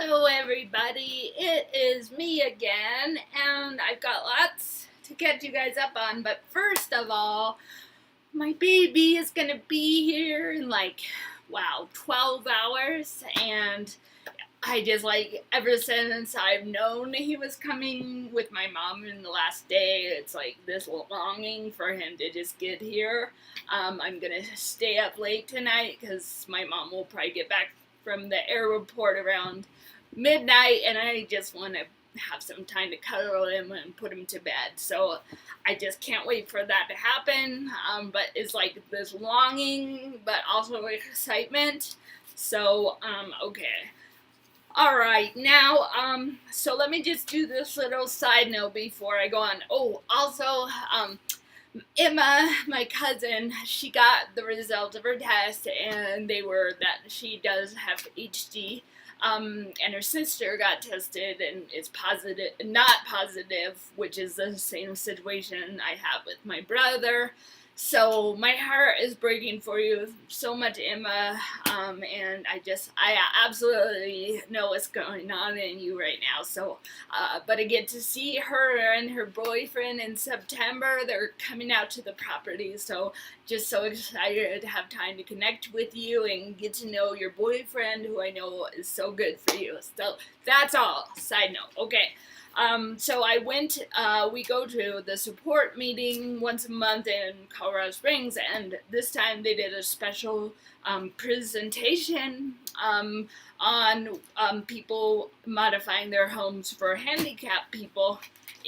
Hello everybody, it is me again, and I've got lots to catch you guys up on, but first of all, my baby is gonna be here in 12 hours, and I just ever since I've known he was coming with my mom in the last day, it's this longing for him to just get here. I'm gonna stay up late tonight because my mom will probably get back from the airport around midnight, and I just want to have some time to cuddle him and put him to bed. So I just can't wait for that to happen. But it's this longing, but also excitement. So okay. Alright, now, so let me just do this little side note before I go on. Oh, also, Emma, my cousin, she got the results of her test, and they were that she does have HD, and her sister got tested and is positive, not positive, which is the same situation I have with my brother. So my heart is breaking for you so much, Emma, and I absolutely know what's going on in you right now. So, but I get to see her and her boyfriend in September. They're coming out to the property, so just so excited to have time to connect with you and get to know your boyfriend, who I know is so good for you. So that's all. Side note. Okay. So I went, we go to the support meeting once a month in Colorado Springs, and this time they did a special presentation on people modifying their homes for handicapped people,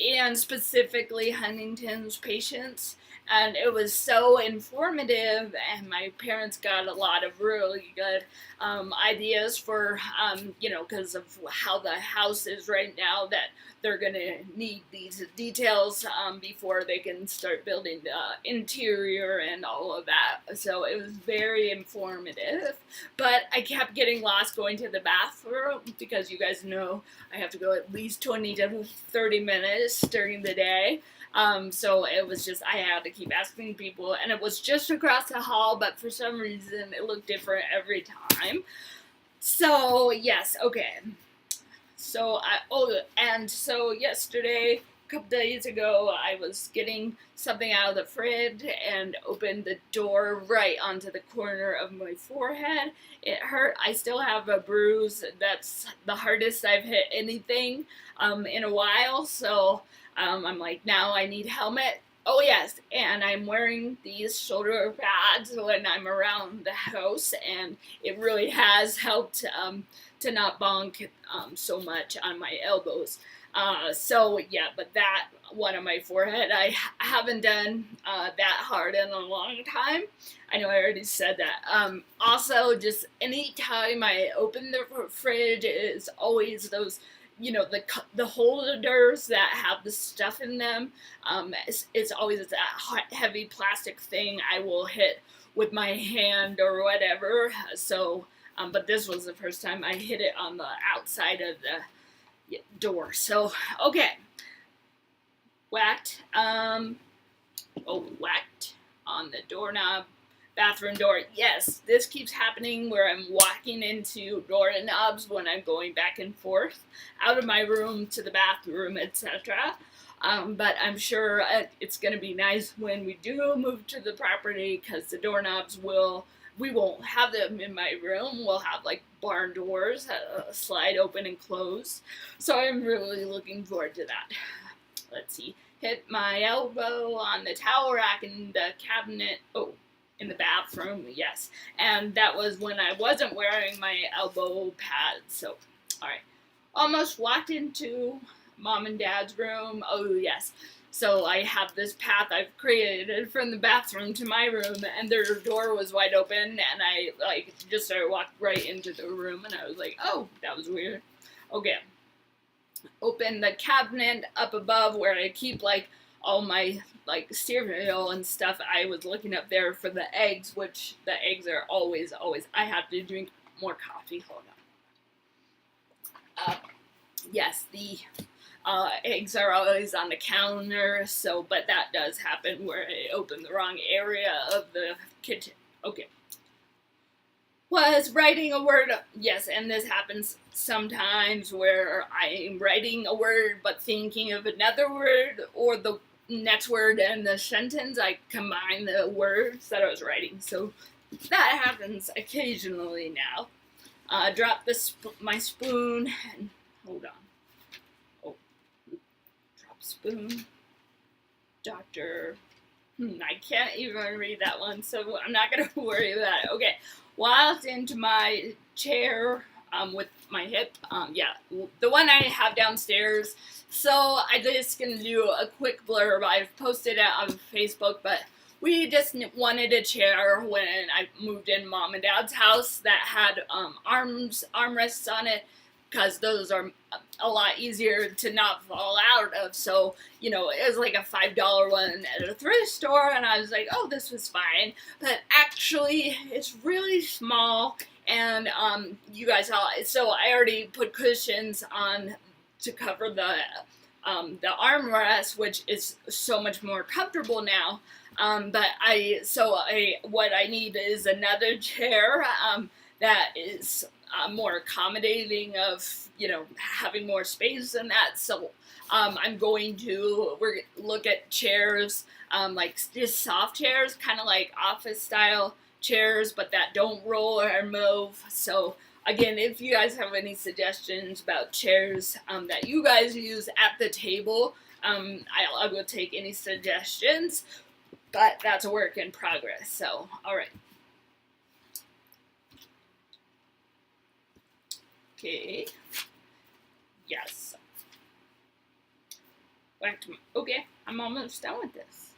and specifically Huntington's patients. And it was so informative, and my parents got a lot of really good ideas for, because of how the house is right now, that they're going to need these details before they can start building the interior and all of that. So it was very informative, but I kept getting lost going to the bathroom because you guys know I have to go at least 20 to 30 minutes during the day. So it was just, I had to keep asking people, and it was just across the hall, but for some reason it looked different every time. So, yes, okay. So, so yesterday, a couple days ago, I was getting something out of the fridge and opened the door right onto the corner of my forehead. It hurt. I still have a bruise. That's the hardest I've hit anything in a while, so I'm like, now I need helmet. Oh yes, and I'm wearing these shoulder pads when I'm around the house, and it really has helped to not bonk so much on my elbows. So yeah, but that one on my forehead, I haven't done that hard in a long time. I know I already said that. Also, just any time I open the fridge, is always those, the holders that have the stuff in them. It's always that heavy plastic thing I will hit with my hand or whatever. So, but this was the first time I hit it on the outside of the door. So, okay. Whacked. Whacked on the doorknob. Bathroom door. Yes, this keeps happening where I'm walking into doorknobs when I'm going back and forth out of my room to the bathroom, etc. But I'm sure it's going to be nice when we do move to the property, because the doorknobs we won't have them in my room. We'll have barn doors that slide open and close. So I'm really looking forward to that. Let's see. Hit my elbow on the towel rack in the cabinet. Oh, in the bathroom, yes. And that was when I wasn't wearing my elbow pads. So, alright. Almost walked into mom and dad's room. Oh, yes. So I have this path I've created from the bathroom to my room, and their door was wide open, and I just started walking right into the room, and I was like, oh, that was weird. Okay. Open the cabinet up above where I keep all my cereal and stuff. I was looking up there for the eggs, which the eggs are always, I have to drink more coffee. Hold on. Yes, the eggs are always on the counter, so, but that does happen where I open the wrong area of the kitchen. Okay. was writing a word. Yes, and this happens sometimes where I'm writing a word but thinking of another word, or the next word and the sentence, I combine the words that I was writing. So that happens occasionally now. Drop my spoon and hold on. Oh, drop spoon. Doctor. I can't even read that one, so I'm not going to worry about it. Okay, walked into my chair with my hip. Yeah, the one I have downstairs. So I'm just going to do a quick blurb. I've posted it on Facebook, but we just wanted a chair when I moved in Mom and Dad's house that had armrests on it, because those are a lot easier to not fall out of. So, it was like a $5 one at a thrift store, and I was like, oh, this was fine. But actually, it's really small, and you guys saw it. So I already put cushions on to cover the armrest, which is so much more comfortable now. What I need is another chair that is more accommodating of, having more space than that. So we're going to look at chairs, like just soft chairs, kind of like office style chairs, but that don't roll or move. So again, if you guys have any suggestions about chairs that you guys use at the table, I will take any suggestions, but that's a work in progress. So, all right. Okay. Yes. Okay, I'm almost done with this.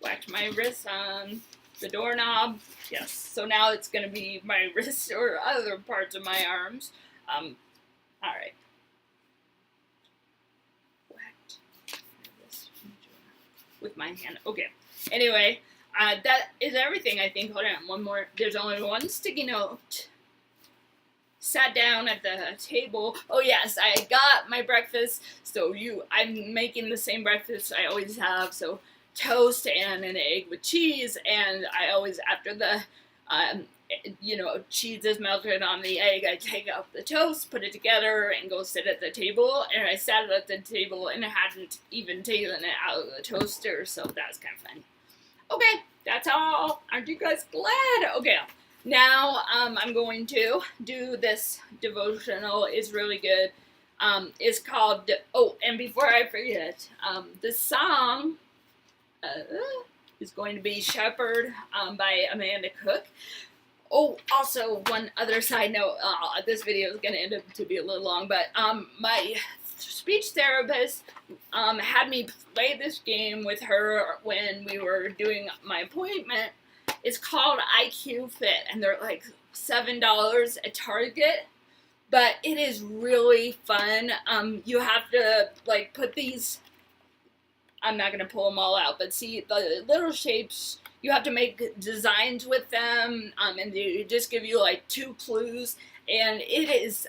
Whacked my wrist on the doorknob. Yes. So now it's gonna be my wrist or other parts of my arms. All right. Whacked my wrist with my hand. Okay. Anyway, that is everything. I think. Hold on. One more. There's only one sticky note. Sat down at the table. Oh yes, I got my breakfast. So I'm making the same breakfast I always have. So toast and an egg with cheese. And I always, after the, cheese is melted on the egg, I take out the toast, put it together, and go sit at the table. And I sat at the table and I hadn't even taken it out of the toaster. So that's kind of funny. Okay, that's all. Aren't you guys glad? Okay. Now, I'm going to do this devotional. It's really good. It's called, and before I forget, the song is going to be Shepherd by Amanda Cook. Oh, also, one other side note, this video is going to end up to be a little long, but my speech therapist had me play this game with her when we were doing my appointment. It's called IQ Fit, and they're like $7 at Target, but it is really fun. You have to like put these, I'm not going to pull them all out, but see the little shapes, you have to make designs with them, and they just give you like 2 clues, and it's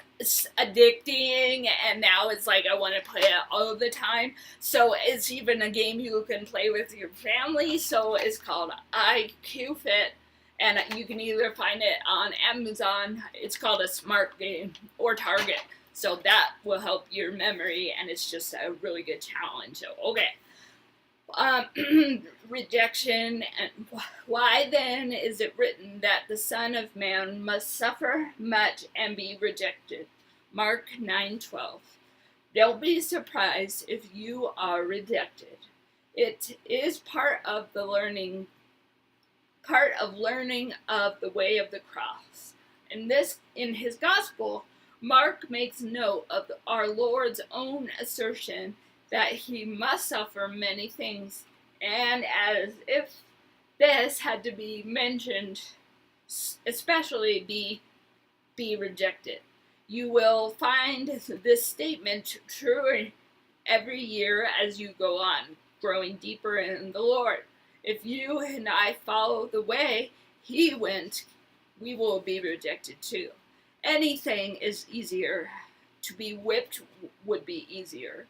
addicting, and now it's like I want to play it all the time. So it's even a game you can play with your family. So it's called IQ Fit, and you can either find it on Amazon, it's called a smart game, or Target. So that will help your memory, and it's just a really good challenge. So okay. Rejection. And why then is it written that the Son of Man must suffer much and be rejected? Mark 9:12. Don't be surprised if you are rejected. It is part of learning of the way of the cross. In his gospel, Mark makes note of our Lord's own assertion that he must suffer many things, and as if this had to be mentioned, especially be rejected. You will find this statement true every year as you go on, growing deeper in the Lord. If you and I follow the way he went, we will be rejected too. Anything is easier. To be whipped would be easier.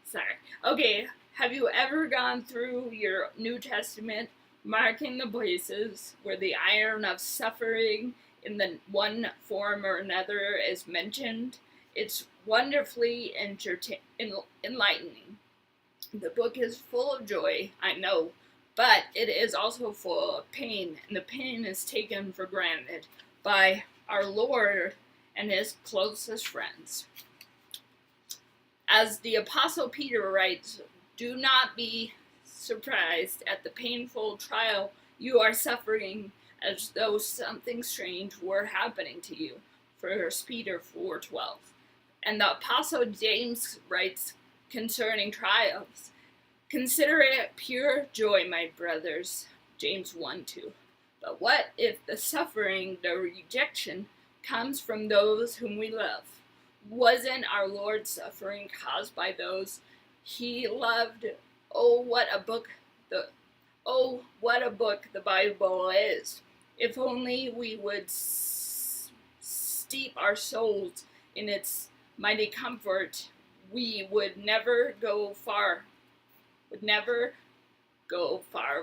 Sorry. Okay, have you ever gone through your New Testament marking the places where the iron of suffering in the one form or another is mentioned. It's wonderfully enlightening. The book is full of joy, I know, but it is also full of pain, and the pain is taken for granted by our Lord and his closest friends. As the Apostle Peter writes, do not be surprised at the painful trial you are suffering as though something strange were happening to you. 1 Peter 4:12. And the Apostle James writes concerning trials, consider it pure joy, my brothers. James 1:2. But what if the suffering, the rejection, comes from those whom we love? Wasn't our Lord's suffering caused by those he loved? What a book the Bible is. If only we would steep our souls in its mighty comfort, we would never go far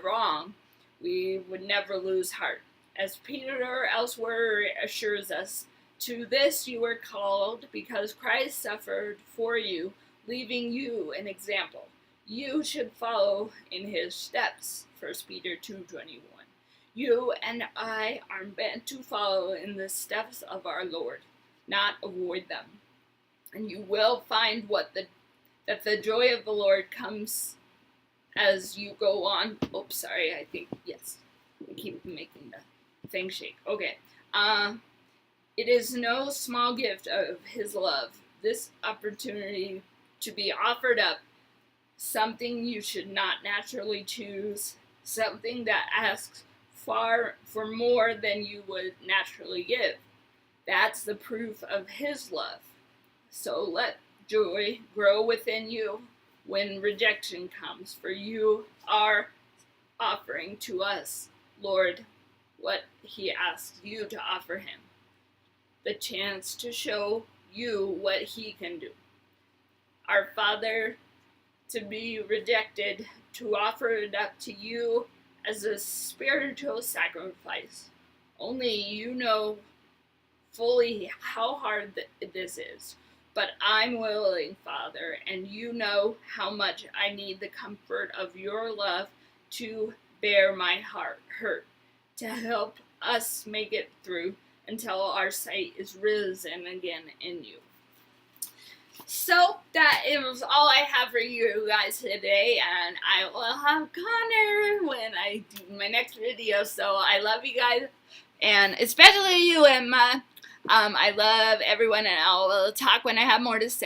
wrong. We would never lose heart. As Peter elsewhere assures us, to this you were called, because Christ suffered for you, leaving you an example. You should follow in his steps. 1 Peter 2:21. You and I are meant to follow in the steps of our Lord, not avoid them. And you will find that the joy of the Lord comes as you go on. I keep making the thing shake. Okay. It is no small gift of his love, this opportunity to be offered up, something you should not naturally choose, something that asks for more than you would naturally give. That's the proof of his love. So let joy grow within you when rejection comes, for you are offering to us, Lord, what he asks you to offer him. The chance to show you what he can do. Our Father, to be rejected, to offer it up to you as a spiritual sacrifice. Only you know fully how hard this is. But I'm willing, Father, and you know how much I need the comfort of your love to bear my hurt, to help us make it through until our sight is risen again in you. So that is all I have for you guys today, and I will have Connor when I do my next video. So I love you guys, and especially you, Emma. I love everyone, and I'll talk when I have more to say.